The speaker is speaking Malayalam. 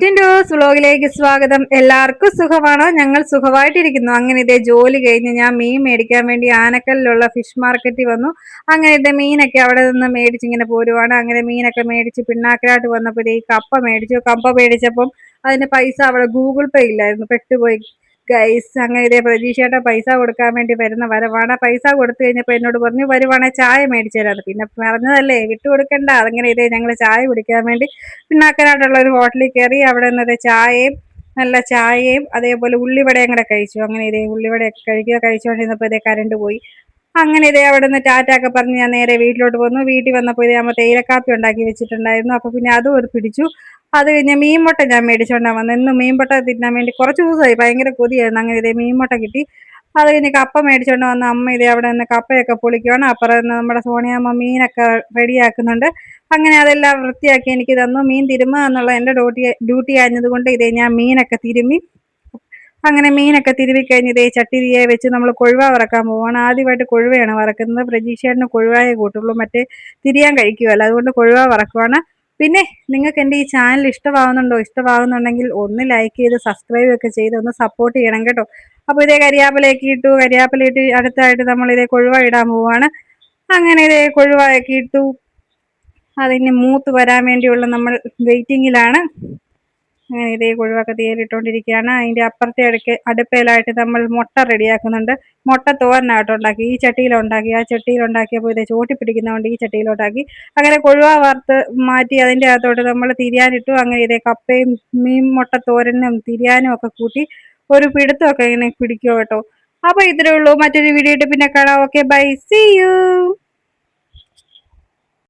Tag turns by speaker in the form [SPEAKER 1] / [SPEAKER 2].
[SPEAKER 1] ടിൻഡോസ് വ്ലോഗിലേക്ക് സ്വാഗതം. എല്ലാവർക്കും സുഖമാണോ? ഞങ്ങൾ സുഖമായിട്ടിരിക്കുന്നു. അങ്ങനെ ഇതേ ജോലി കഴിഞ്ഞ് ഞാൻ മീൻ മേടിക്കാൻ വേണ്ടി ആനക്കല്ലിലുള്ള ഫിഷ് മാർക്കറ്റിൽ വന്നു. അങ്ങനെ ഇതേ മീനൊക്കെ അവിടെ നിന്ന് മേടിച്ചിങ്ങനെ പോരുവാണ്. അങ്ങനെ മീനൊക്കെ മേടിച്ച് പിണ്ണാക്കിലായിട്ട് വന്നപ്പോൾ ഈ കപ്പ മേടിച്ചു. കപ്പ മേടിച്ചപ്പം അതിന് പൈസ അവിടെ ഗൂഗിൾ പേ ഇല്ലായിരുന്നു, പെട്ടുപോയി ഗൈസ്. അങ്ങനെ ഇതേ പ്രതീക്ഷയുടെ പൈസ കൊടുക്കാൻ വേണ്ടി വരുന്ന വരവാണ്. പൈസ കൊടുത്തു കഴിഞ്ഞപ്പോൾ എന്നോട് പറഞ്ഞു വരുവാണെ ചായ മേടിച്ചു തരാം. പിന്നെ പറഞ്ഞതല്ലേ, വിട്ടു കൊടുക്കണ്ട. അങ്ങനെ ഇതേ ഞങ്ങൾ ചായ കുടിക്കാൻ വേണ്ടി പിണ്ണാക്കനായിട്ടുള്ള ഒരു ഹോട്ടലിൽ കയറി. അവിടെ നിന്നത് ചായയും നല്ല ചായയും അതേപോലെ ഉള്ളിവടയും കൂടെ കഴിച്ചു. അങ്ങനെ ഇതേ ഉള്ളിവടയൊക്കെ കഴിച്ചുകൊണ്ടിരുന്നപ്പോൾ ഇതേ കറണ്ട് പോയി. അങ്ങനെ ഇതേ അവിടെ നിന്ന് ടാറ്റൊക്കെ പറഞ്ഞ് ഞാൻ നേരെ വീട്ടിലോട്ട് പോന്നു. വീട്ടിൽ വന്നപ്പോൾ ഇതേ നമ്മൾ തേയിലക്കാപ്പി ഉണ്ടാക്കി വെച്ചിട്ടുണ്ടായിരുന്നു. അപ്പോൾ പിന്നെ അതും ഒരു പിടിച്ചു. അത് കഴിഞ്ഞ് മീൻമുട്ട ഞാൻ മേടിച്ചുകൊണ്ടാണ് വന്നത്. ഇന്ന് മീൻമുട്ട തിന്നാൻ വേണ്ടി കുറച്ച് ദിവസമായി ഭയങ്കര കൊതിയായിരുന്നു. അങ്ങനെ ഇതേ മീൻമുട്ട കിട്ടി. അത് കഴിഞ്ഞ് കപ്പ മേടിച്ചുകൊണ്ട് വന്ന അമ്മ ഇതേ അവിടെ നിന്ന് കപ്പയൊക്കെ പൊളിക്കുകയാണ്. അപ്പുറം നമ്മുടെ സോണിയമ്മ മീനൊക്കെ റെഡിയാക്കുന്നുണ്ട്. അങ്ങനെ അതെല്ലാം വൃത്തിയാക്കി എനിക്ക് തന്നു. മീൻ തിരുമ്മുക എന്നുള്ള എൻ്റെ ഡ്യൂട്ടി ആയിരുന്നതുകൊണ്ട് ഇതേ ഞാൻ മീനൊക്കെ തിരുമ്മി. അങ്ങനെ മീനൊക്കെ തിരുമ്മി കഴിഞ്ഞ് ഇതേ ചട്ടിയെ വെച്ച് നമ്മൾ കൊഴുവ വറക്കാൻ പോവുകയാണ്. ആദ്യമായിട്ട് കൊഴുവയാണ് വറക്കുന്നത്. പ്രതീക്ഷേട്ടന് കൊഴുവായേ കൂട്ടുള്ളൂ, മറ്റേ തിരിയാൻ കഴിക്കുകയല്ല. അതുകൊണ്ട് കൊഴുവ വറക്കുവാണ്. പിന്നെ നിങ്ങൾക്ക് എൻ്റെ ഈ ചാനൽ ഇഷ്ടമാകുന്നുണ്ടെങ്കിൽ ഒന്ന് ലൈക്ക് ചെയ്ത് സബ്സ്ക്രൈബ് ഒക്കെ ചെയ്ത് ഒന്ന് സപ്പോർട്ട് ചെയ്യണം കേട്ടോ. അപ്പോൾ ഇതേ കരിയാപ്പിലയൊക്കെ ഇട്ടു. കരിയാപ്പിലയിട്ട് അടുത്തായിട്ട് നമ്മൾ ഇതേ കൊഴുവ ഇടാൻ പോവുകയാണ്. അങ്ങനെ ഇതേ കൊഴുവയൊക്കെ ഇട്ടു. അതിന് മൂത്ത് വരാൻ വേണ്ടിയുള്ള നമ്മൾ വെയിറ്റിങ്ങിലാണ്. അങ്ങനെ ഇതേ കൊഴുവൊക്കെ തീയിലിട്ടുകൊണ്ടിരിക്കുകയാണ്. അതിൻ്റെ അപ്പുറത്തെ അടുപ്പയിലായിട്ട് നമ്മൾ മുട്ട റെഡിയാക്കുന്നുണ്ട്. മുട്ട തോരനായിട്ട് ഉണ്ടാക്കി. ഈ ചട്ടിയിലുണ്ടാക്കി. ആ ചട്ടിയിലുണ്ടാക്കിയപ്പോൾ ഇതേ ചോട്ടി പിടിക്കുന്നതുകൊണ്ട് ഈ ചട്ടിയിലോട്ടാക്കി. അങ്ങനെ കൊഴുവ വറുത്ത് മാറ്റി അതിൻ്റെ അകത്തോട്ട് നമ്മൾ തിരിയാനിട്ടു. അങ്ങനെ ഇതേ കപ്പയും മീൻ മുട്ട തോരനും തിരിയാനും ഒക്കെ കൂട്ടി ഒരു പിടുത്തമൊക്കെ ഇങ്ങനെ പിടിക്കുക കേട്ടോ. അപ്പോൾ ഇത്രയേ ഉള്ളൂ. മറ്റൊരു വീഡിയോ ഇട്ട് പിന്നെ കാണാം. Okay, bye, see U.